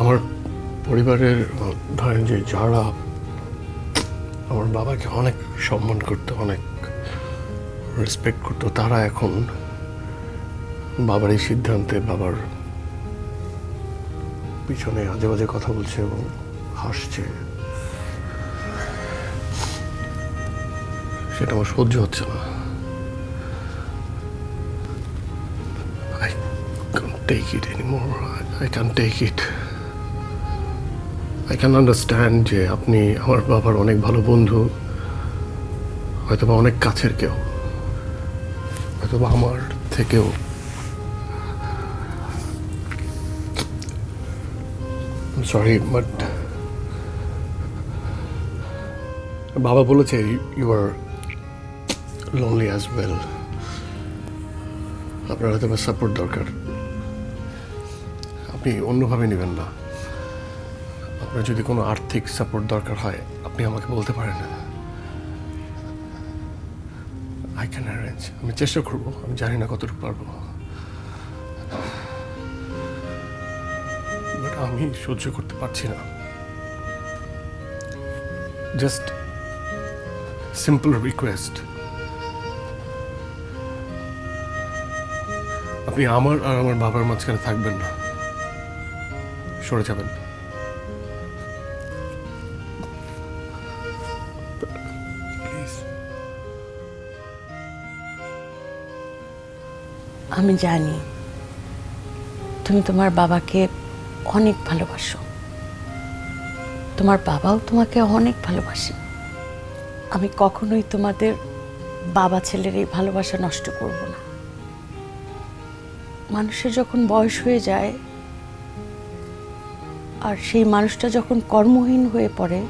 আমার পরিবারের ধরেন যে যারা আমার বাবাকে অনেক সম্মান করতো, অনেক রেসপেক্ট করতো, তারা এখন বাবার এই সিদ্ধান্তে বাবার পিছনে আজে বাজে কথা বলছে এবং হাসছে। সেটা আমার সহ্য হচ্ছে না। I can't take it anymore. I can't take it. I can understand যে আপনি আমার বাবার অনেক ভালো বন্ধু, হয়তোবা অনেক কাছের কেউ, হয়তোবা আমার থেকেও। I'm sorry, but বাবা বলেছে you are lonely as well. আপনার হয়তো সাপোর্ট দরকার, আপনি অন্যভাবে নেবেন না। আপনার যদি কোনো আর্থিক সাপোর্ট দরকার হয় আপনি আমাকে বলতে পারেন। আই ক্যান অ্যারেঞ্জ, আমি চেষ্টা করবো, আমি জানি না কতটুকু পারবো, বাট আমি সহ্য করতে পারছি না। জাস্ট সিম্পল রিকোয়েস্ট, আপনি আমার আর আমার বাবার মাঝখানে থাকবেন না, সরে যাবেন। প্লিজ। আমি জানি তুমি তোমার বাবাকে অনেক ভালোবাসো, তোমার বাবাও তোমাকে অনেক ভালোবাসে। আমি কখনোই তোমাদের বাবা ছেলের এই ভালোবাসা নষ্ট করব না। মানুষের যখন বয়স হয়ে যায় আর সেই মানুষটা যখন কর্মহীন হয়ে পড়ে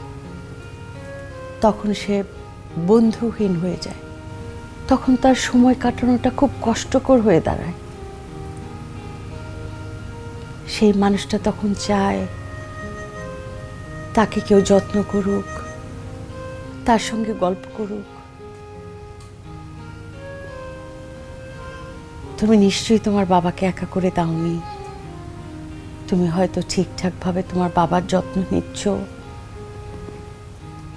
তখন সে বন্ধুহীন হয়ে যায়, তখন তার সময় কাটানোটা খুব কষ্টকর হয়ে দাঁড়ায়। সেই মানুষটা তখন চায় তাকে কেউ যত্ন করুক, তার সঙ্গে গল্প করুক। তুমি নিশ্চয়ই তোমার বাবাকে একা করে দাওনি। তুমি হয়তো ঠিকঠাকভাবে তোমার বাবার যত্ন নিচ্ছ,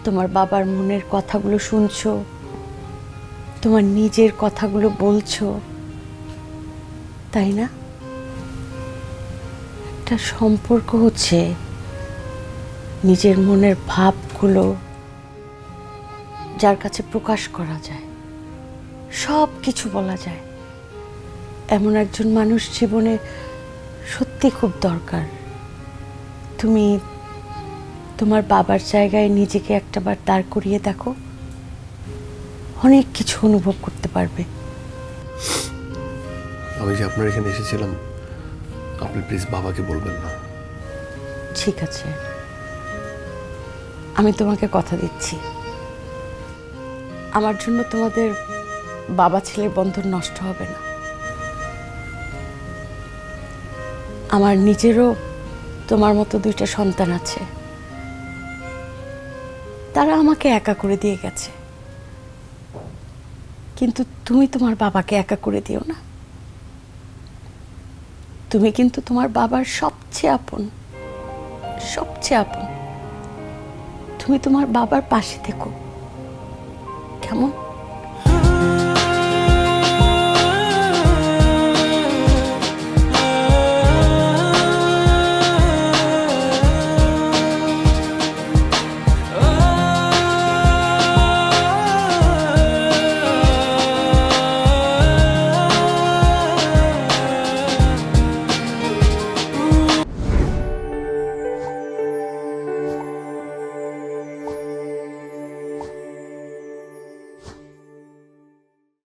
তোমার বাবার মনের কথাগুলো শুনছো, তোমার নিজের কথাগুলো বলছো, তাই না? একটা সম্পর্ক হচ্ছে নিজের মনের ভাবগুলো যার কাছে প্রকাশ করা যায়, সব কিছু বলা যায়, এমন একজন মানুষ জীবনে সত্যি খুব দরকার। তুমি তোমার বাবার জায়গায় নিজেকে একটাবার দাঁড় করিয়ে দেখো, অনেক কিছু অনুভব করতে পারবে। আমি যে আপনার এখানে এসেছিলাম, আপনি প্লিজ বাবাকে বলবেন না। ঠিক আছে, আমি তোমাকে কথা দিচ্ছি, আমার জন্য তোমাদের বাবা ছেলের বন্ধন নষ্ট হবে না। আমার নিজেরও তোমার মতো দুইটা সন্তান আছে, তারা আমাকে একা করে দিয়ে গেছে, কিন্তু তুমি তোমার বাবাকে একা করে দিও না। তুমি কিন্তু তোমার বাবার সবচেয়ে আপন, সবচেয়ে আপন। তুমি তোমার বাবার পাশে থেকো, কেমন?